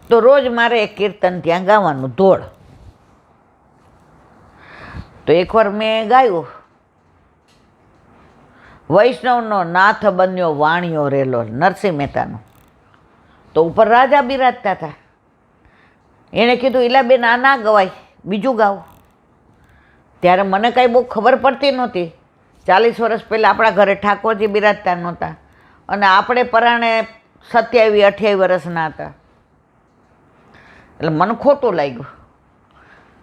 તો રોજ મારે એક કીર્તન ત્યાં ગાવાનું ધોળ. તો એકવાર મેં ગાયું, વૈષ્ણવનો નાથ બન્યો વાણિયો રેલો, નરસિંહ મહેતાનો. તો ઉપર રાજા બિરાજતા હતા. એણે કીધું ઈલાબેન આ ના ગવાય, બીજું ગાવ. ત્યારે મને કાંઈ બહુ ખબર પડતી નહોતી. 40 વર્ષ પહેલાં આપણા ઘરે ઠાકોરજી બિરાજતા નહોતા અને આપણે પરાણે 27-28 વર્ષના હતા. એટલે મને ખોટું લાગ્યું.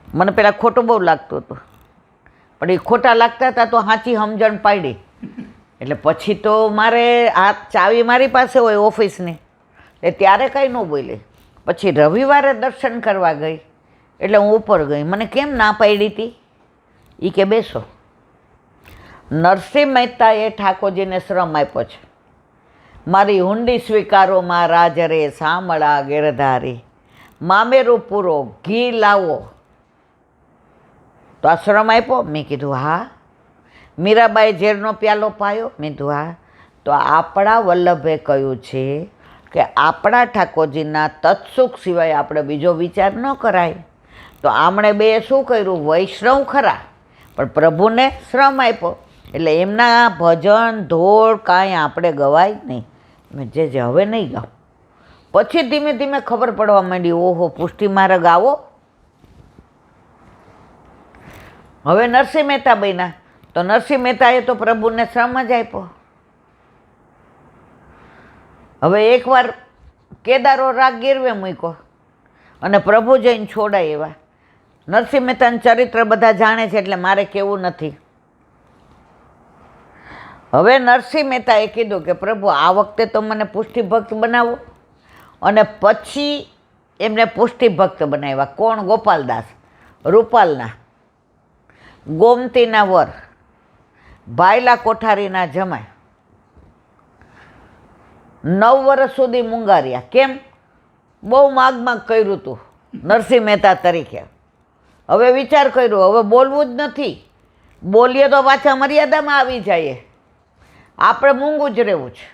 મને પહેલાં ખોટું બહુ લાગતું હતું, પણ એ ખોટા લાગતા હતા તો સાચી સમજણ પાડી. એટલે પછી તો મારે આ ચાવી મારી પાસે હોય ઓફિસની, એ ત્યારે કંઈ ન બોલી. પછી રવિવારે દર્શન કરવા ગઈ એટલે હું ઉપર ગઈ. મને કેમ ના પાડી હતી? એ કે બેસો. નરસિંહ મહેતાએ ઠાકોરજીને શ્રમ આપ્યો છે, મારી હુંડી સ્વીકારો માં રાજ રે સાંભળા ગેરધારી, મામેરું પૂરો ઘી લાવો. તો આ શ્રમ આપ્યો? મેં કીધું હા. મીરાબાઈ ઝેરનો પ્યાલો પાયો? મેં કીધું હા. તો આપણા વલ્લભે કહ્યું છે કે આપણા ઠાકોરજીના તત્સુખ સિવાય આપણે બીજો વિચાર ન કરાય. તો આમણે બે શું કર્યું? વૈષ્ણવ ખરા પણ પ્રભુને શ્રમ આપ્યો. એટલે એમના ભજન ધોળ કાંઈ આપણે ગવાય નહીં. મેં જે હવે નહીં ગાઉં. પછી ધીમે ધીમે ખબર પડવા માંડી, ઓહો પુષ્ટિ માર્ગ આવો. હવે નરસિંહ મહેતા બન્યા. તો નરસિંહ મહેતાએ તો પ્રભુને શ્રમ જ આપ્યો. હવે એકવાર કેદારો રાગ ગીરવે મૂક્યો અને પ્રભુ જઈને છોડાય એવા. નરસિંહ મહેતાનું ચરિત્ર બધા જાણે છે એટલે મારે કહેવું નથી. હવે નરસિંહ મહેતાએ કીધું કે પ્રભુ આ વખતે તો મને પુષ્ટિ ભક્ત બનાવો. અને પછી એમને પુષ્ટિ ભક્ત બનાવ્યા. કોણ? ગોપાલદાસ, રૂપાલના, ગોમતીના વર, ભાયલા કોઠારીના જમાઈ. 9 વર્ષ સુધી મૂંગાર્યા. કેમ? બહુ માગ કર્યું હતું નરસિંહ મહેતા તરીકે. હવે વિચાર કર્યો, હવે બોલવું જ નથી. બોલીએ તો પાછા મર્યાદામાં આવી જાય. આપણે મૂંગું જ રહેવું છે.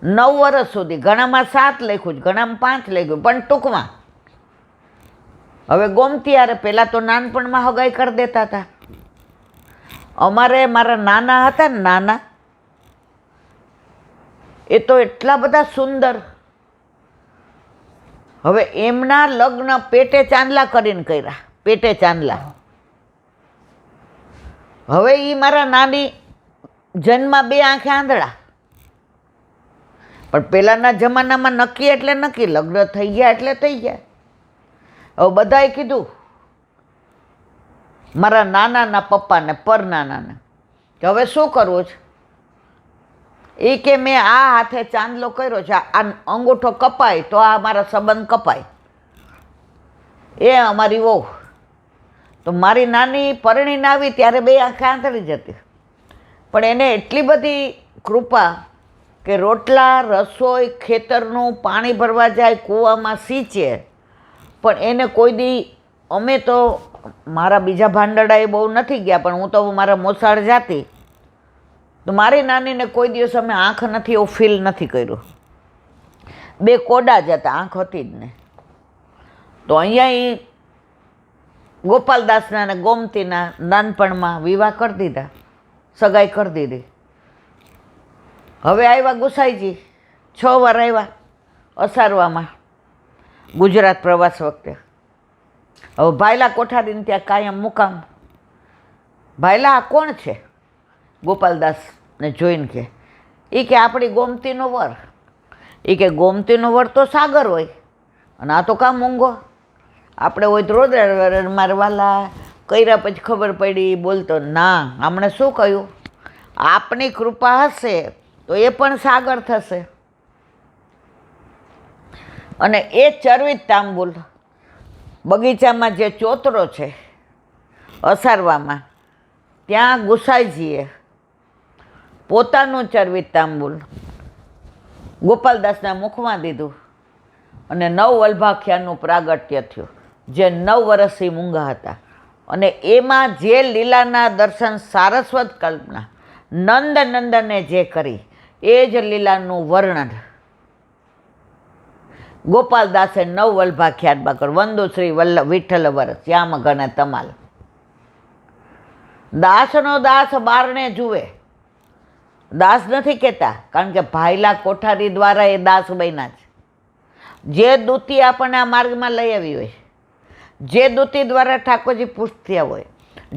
9 વર્ષ સુધી. ઘણામાં 7 લખ્યું છે, ઘણામાં 5 લખ્યું, પણ ટૂંકમાં. હવે ગોમતી યારે પહેલાં તો નાનપણમાં હગાઈ કરી દેતા હતા. અમારે મારા નાના હતા ને, નાના, એ તો એટલા બધા સુંદર. હવે એમના લગ્ન પેટે ચાંદલા કરીને કર્યા. પેટે ચાંદલા. હવે એ મારા નાની જન્મ 2 આંખે આંધળા. પણ પહેલાંના જમાનામાં નક્કી એટલે નક્કી, લગ્ન થઈ ગયા એટલે થઈ ગયા. હવે બધાએ કીધું મારા નાનાના પપ્પાને, પર નાનાને, કે હવે શું કરવું છે? એ કે મેં આ હાથે ચાંદલો કર્યો છે, આ અંગૂઠો કપાય તો આ મારા સંબંધ કપાય. એ અમારી વહુ. તો મારી નાની પરણીને આવી ત્યારે 2 આંખે આંધળી જતી. પણ એને એટલી બધી કૃપા કે રોટલા, રસોઈ, ખેતરનું પાણી ભરવા જાય, કૂવામાં સિંચે, પણ એને કોઈ દી, અમે તો મારા બીજા ભાંડડાએ બહુ નથી ગયા, પણ હું તો મારા મોસાળ જાતી, તો મારી નાનીને કોઈ દિવસ અમે આંખ નથી એવું ફીલ નથી કર્યું. 2 કોડા જ હતા, આંખ હતી જ ને. તો અહીંયા એ ગોપાલદાસના અને ગોમતીના નાનપણમાં વિવાહ કરી દીધા, સગાઈ કરી દીધી. હવે આવ્યા ગુસાઈજી, 6 વાર આવ્યા અસારવામાં ગુજરાત પ્રવાસ વખતે. હવે ભાયલા કોઠારીને ત્યાં કાયમ મુકામ. ભાયલા આ કોણ છે? ગોપાલદાસને જોઈને કે, એ કે આપણી ગોમતીનો વર. એ કે ગોમતીનો વર તો સાગર હોય અને આ તો કાં મૂંગો. આપણે હોય તો રોદરા મારવાલા કર્યા પછી ખબર પડી. બોલતો ના, હમણે શું કહ્યું? આપની કૃપા હશે તો એ પણ સાગર થશે. અને એ ચરવિત તાંબુલ બગીચામાં જે ચોતરો છે અસારવામાં, ત્યાં ગુસાઈજીએ પોતાનું ચરવિત તાંબુલ ગોપાલદાસના મુખમાં દીધું અને 9 વલ્ભાખ્યાનનું પ્રાગટ્ય થયું, જે 9 વર્ષથી મૂંગા હતા. અને એમાં જે લીલાના દર્શન સારસ્વત કલ્પના નંદનંદને જે કરી, એ જ લીલાનું વર્ણન ગોપાલદાસે નવ વલ્ભા ખ્યાતમાં કર વંદુ શ્રી વિઠ્ઠલ વરસ શ્યામ ઘને તમાલ. દાસનો દાસ બારણે જુએ. દાસ નથી કહેતા, કારણ કે ભાઈલા કોઠારી દ્વારા એ દાસ બન્યા છે. જે દૂતી આપણને આ માર્ગમાં લઈ આવી હોય, જે દૂતી દ્વારા ઠાકોરજી પૂછ્યા હોય,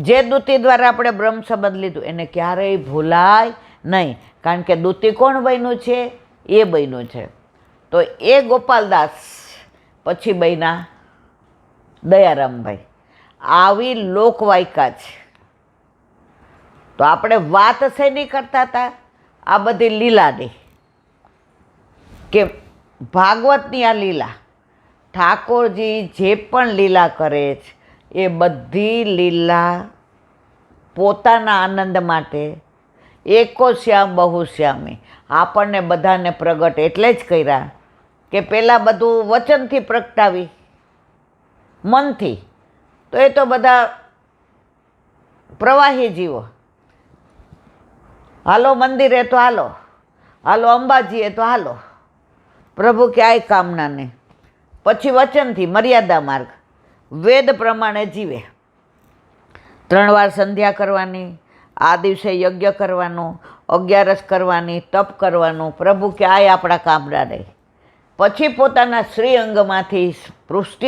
જે દૂતી દ્વારા આપણે બ્રહ્મ સંબંધ લીધું, એને ક્યારેય ભૂલાય નહીં. કારણ કે દૂતી કોણ બન્યું છે? એ બન્યું છે. તો એ ગોપાલદાસ પછી બન્યા દયારામભાઈ. આવી લોકવાયકા છે. તો આપણે વાત શેની કરતા હતા? આ બધી લીલાની, કે ભાગવતની આ લીલા, ઠાકોરજી જે પણ લીલા કરે છે એ બધી લીલા પોતાના આનંદ માટે, એકો શ્યામ બહુ શ્યામી, આપણને બધાને પ્રગટ એટલે જ કર્યા કે પહેલાં બધું વચનથી પ્રગટાવી, મનથી તો એ તો બધા પ્રવાહી જીવો. હાલો મંદિરે તો હાલો, હાલો અંબાજીએ તો હાલો, પ્રભુ ક્યાંય કામના નહીં. પછી વચનથી મર્યાદા માર્ગ, વેદ પ્રમાણે જીવે. 3 વાર સંધ્યા કરવાની, આ દિવસે યજ્ઞ કરવાનું, 11 કરવાની, તપ કરવાનું, પ્રભુ ક્યાંય આપણા કામના નહીં. પછી પોતાના શ્રી અંગમાંથી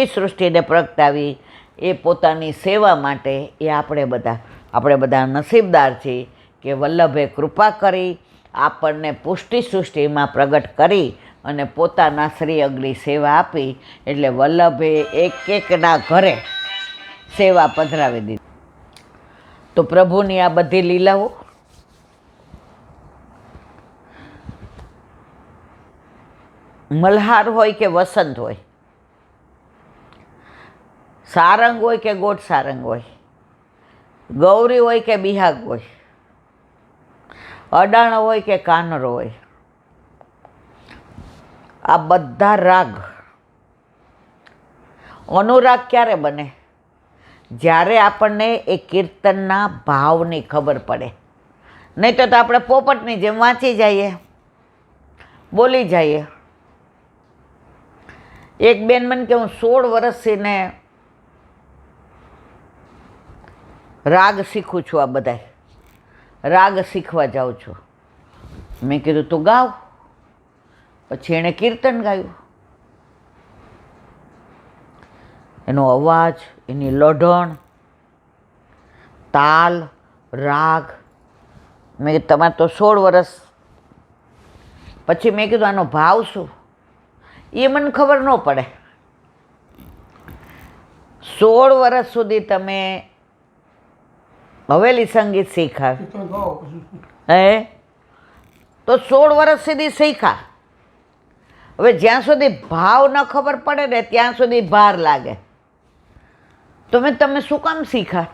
સૃષ્ટિને પ્રગટાવી એ પોતાની સેવા માટે એ આપણે બધા નસીબદાર છીએ કે વલ્લભે કૃપા કરી આપણને પુષ્ટિ સૃષ્ટિમાં પ્રગટ કરી અને પોતાના શ્રી અંગની સેવા આપી. એટલે વલ્લભે એકના ઘરે સેવા પધરાવી દીધી. તો પ્રભુની આ બધી લીલાઓ મલ્હાર હોય કે વસંત હોય, સારંગ હોય કે ગોટ સારંગ હોય, ગૌરી હોય કે બિહાગ હોય, અડાણ હોય કે કાનરો હોય, આ બધા રાગ અનુરાગ ક્યારે બને? જ્યારે આપણને એ કીર્તનના ભાવની ખબર પડે. નહીં તો આપણે પોપટની જેમ વાંચી જઈએ, બોલી જઈએ. એક બેન મને કે હું 16 વર્ષથી ને રાગ શીખું છું, આ બધા રાગ શીખવા જાઉં છું. મેં કીધું તું ગાવ. પછી એણે કીર્તન ગાયું. એનો અવાજ, એની લઢણ, તાલ, રાગ. મેં કીધું તમારે તો 16 વર્ષ. પછી મેં કીધું આનો ભાવ શું? એ મને ખબર ન પડે. 16 વર્ષ સુધી તમે હવેલી સંગીત શીખા તો 16 વર્ષ સુધી શીખા. હવે જ્યાં સુધી ભાવ ન ખબર પડે ને ત્યાં સુધી ભાર લાગે. તો મેં તમે શું કામ શીખા?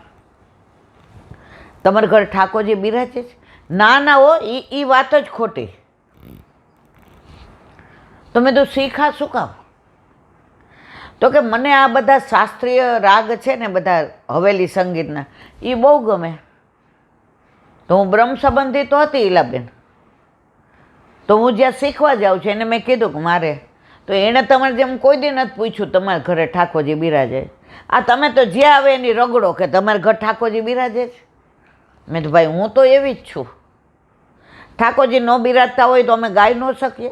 તમારા ઘર ઠાકોરજી બિરાજે છે? ના હો, એ વાત જ ખોટી. તો મેં તો શીખા શું કામ? તો કે મને આ બધા શાસ્ત્રીય રાગ છે ને, બધા હવેલી સંગીતના, એ બહુ ગમે. તો હું બ્રહ્મ સંબંધી તો હતી ઈલાબેન. તો હું જ્યાં શીખવા જાઉં છું એને મેં કીધું કે મારે, તો એણે તમારે જેમ કોઈ દી નથી પૂછ્યું તમારા ઘરે ઠાકોરજી બિરાજે? આ તમે તો જ્યાં આવે એની રગડો કે તમારા ઘર ઠાકોરજી બિરાજે છે. મેં તો ભાઈ હું તો એવી જ છું. ઠાકોરજી ન બિરાજતા હોય તો અમે ગાઈ ન શકીએ?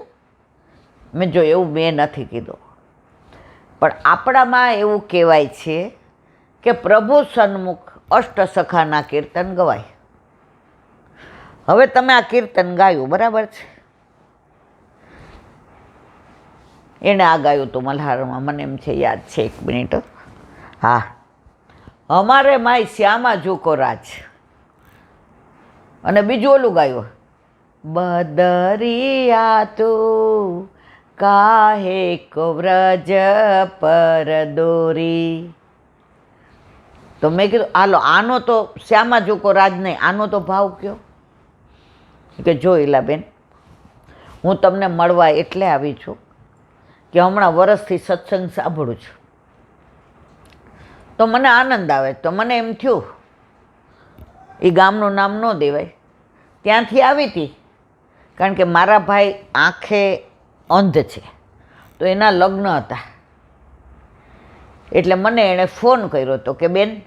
મેં જો એવું મેં નથી કીધું. પણ આપણામાં એવું કહેવાય છે કે પ્રભુ સન્મુખ અષ્ટસખાના કીર્તન ગવાય. હવે તમે આ કીર્તન ગાયું, બરાબર છે? એણે આ ગાયું હતું મલ્હારમાં, મને એમ છે યાદ છે. 1 મિનિટ. હા, અમારે માય શ્યામા ઝૂકો રાજ. અને બીજું ઓલું ગાયું, બદરિયા તું કાહે કો વ્રજ પર દોરી. તો મેં કીધું હાલો આનો તો શ્યામા ઝૂકો રાજ નહીં, આનો તો ભાવ કયો? કે જો ઈલાબેન, હું તમને મળવા એટલે આવી છું કે હમણાં વરસથી સત્સંગ સાંભળું છું તો મને આનંદ આવે. તો મને એમ થયું, એ ગામનું નામ ન દેવાય, ત્યાંથી આવી હતી. કારણ કે મારા ભાઈ આંખે અંધ છે, તો એના લગ્ન હતા. એટલે મને એણે ફોન કર્યો હતો કે બેન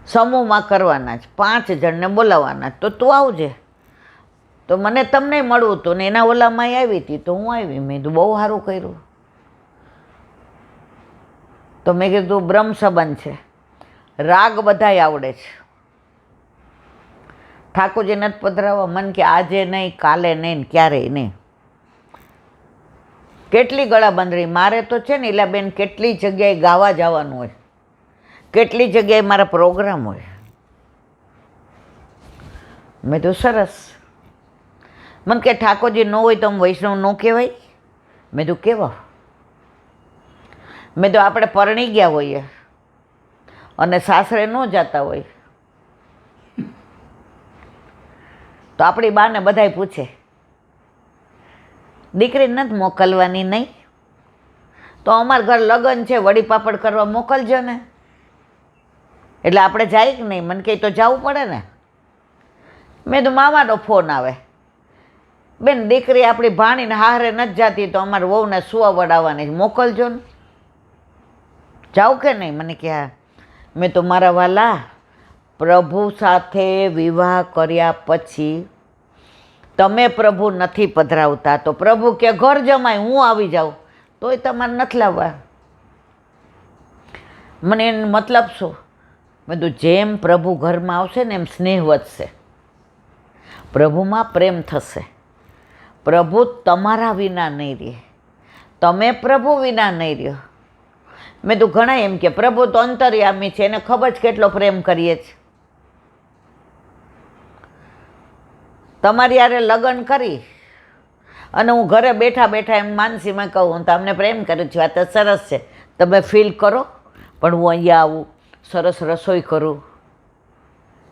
સમૂહમાં કરવાના જ, 5 જણને બોલાવવાના, તો તું આવજે. તો મને તમને મળવું હતું ને એના ઓલામાં આવી હતી તો હું આવી. મેં કીધું બહુ સારું કર્યું. તો મેં કીધું બ્રહ્મ સંબંધ છે, રાગ બધાય આવડે છે. ઠાકોરજી નથી પધરાવવા? મન કે આજે નહીં, કાલે નહીં, ક્યારેય નહીં. કેટલી ગળાબંધરી મારે તો છે ને એલા બેન, કેટલી જગ્યાએ ગાવા જવાનું હોય, કેટલી જગ્યાએ મારા પ્રોગ્રામ હોય. મેં તો સરસ. મને કે ઠાકોરજી ન હોય તો વૈષ્ણવ ન કહેવાય? મેં તો કેવા. મેં તો આપણે પરણી ગયા હોઈએ અને સાસરે ન જતા હોય તો આપણી બાને બધાય પૂછે દીકરી નથી મોકલવાની? નહીં તો અમારા ઘર લગ્ન છે, વડી પાપડ કરવા મોકલજો ને. એટલે આપણે જાય કે નહીં? મને કહે તો જવું પડે ને. મેં તો મામાનો ફોન આવે, બેન દીકરી આપણી ભાણીને હારે નથી જતી તો અમારે વહુને સુવા વડાવવાની, મોકલજો ને. જાઉં કે નહીં? મને કે હા. મેં તો મારા વાલા, પ્રભુ સાથે વિવાહ કર્યા પછી તમે પ્રભુ નથી પધરાવતા તો પ્રભુ કે ઘર જમાય હું આવી જાઉં તોય તમારે નથી લાવવા. મને એનો મતલબ શું? મેં તો જેમ પ્રભુ ઘરમાં આવશે ને એમ સ્નેહ વધશે, પ્રભુમાં પ્રેમ થશે. પ્રભુ તમારા વિના નહીં રહે, તમે પ્રભુ વિના નહીં રહ્યો. મેં તો ઘણા એમ કે પ્રભુ તો અંતર્યામી છે, એને ખબર જ કેટલો પ્રેમ કરીએ છીએ. તમારી યારે લગ્ન કરી અને હું ઘરે બેઠા બેઠા એમ માનસીમાં કહું હું તમને પ્રેમ કરું છું, આ તો સરસ છે, તમે ફીલ કરો. પણ હું અહીંયા આવું, સરસ રસોઈ કરું,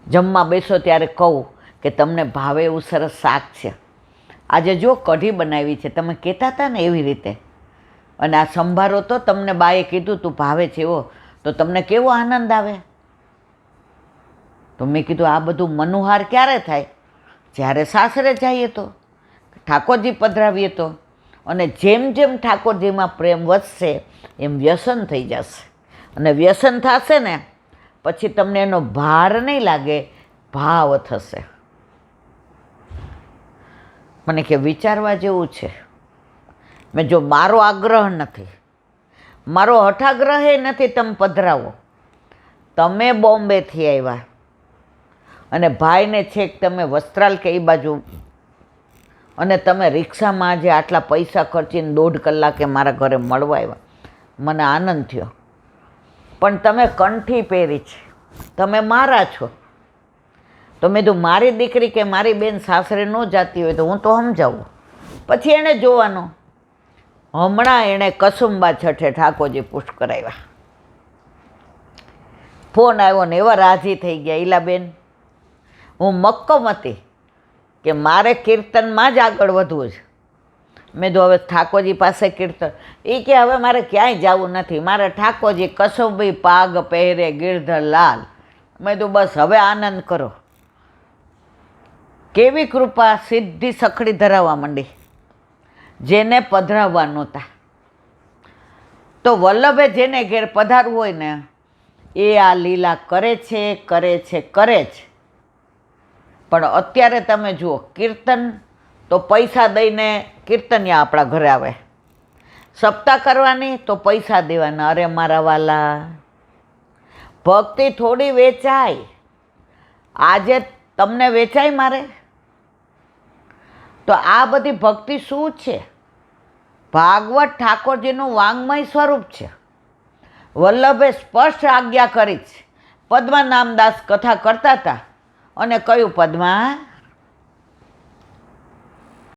જમવા બેસો ત્યારે કહું કે તમને ભાવે એવું સરસ શાક છે, આજે જો કઢી બનાવી છે, તમે કહેતા હતા ને એવી રીતે, અને આ સંભારો તો તમને બાએ કીધું તું ભાવે છે એવો, તો તમને કેવો આનંદ આવે. તો મેં કીધું આ બધું મનોહાર ક્યારે થાય? જ્યારે સાસરે જઈએ તો, ઠાકોરજી પધરાવીએ તો. અને જેમ જેમ ઠાકોરજીમાં પ્રેમ વધશે એમ વ્યસન થઈ જશે, અને વ્યસન થશે ને પછી તમને એનો ભાર નહીં લાગે, ભાવ થશે. મને કે વિચારવા જેવું છે. મેં જો મારો આગ્રહ નથી, મારો હઠાગ્રહ નથી તમે પધરાવો. તમે બોમ્બેથી આવ્યા અને ભાઈને છેક તમે વસ્ત્રાલ કે એ બાજુ, અને તમે રિક્ષામાં આજે આટલા પૈસા ખર્ચીને 1.5 કલાકે મારા ઘરે મળવા આવ્યા, મને આનંદ થયો. પણ તમે કંઠી પહેરી છે, તમે મારા છો. તો મેં કીધું મારી દીકરી કે મારી બેન સાસરે ન જાતી હોય તો હું તો સમજાવું, પછી એણે જોવાનું. હમણાં એણે કસુંબા છઠે ઠાકોરજી પુષ્ટ કરાવ્યા, ફોન આવ્યો ને એવા રાજી થઈ ગયા. ઈલાબેન હું મક્કમ હતી કે મારે કીર્તનમાં જ આગળ વધવું છે. મેં તો હવે ઠાકોરજી પાસે કીર્તન, એ કે હવે મારે ક્યાંય જવું નથી, મારે ઠાકોરજી કસુંબી પાગ પહેરે ગિરધર લાલ. મેં તો બસ હવે આનંદ કરો. કેવી કૃપા, સીધી સખડી ધરાવવા માંડી જેને પધરાવવા નહોતા. તો વલ્લભે જેને ઘેર પધારવું હોય ને એ આ લીલા કરે છે, કરે છે, કરે જ. પણ અત્યારે તમે જુઓ, કીર્તન તો પૈસા દઈને કીર્તનિયા આપણા ઘરે આવે, સપ્તાહ કરવાની તો પૈસા દેવાના. અરે મારા વાલા, ભક્તિ થોડી વેચાય. આજે તમને વેચાય મારે? તો આ બધી ભક્તિ શું છે? ભાગવત ઠાકોરજીનું વાંગમય સ્વરૂપ છે. વલ્લભે સ્પષ્ટ આજ્ઞા કરી છે. પદ્મા નામદાસ કથા કરતા હતા અને કહ્યું, પદ્મા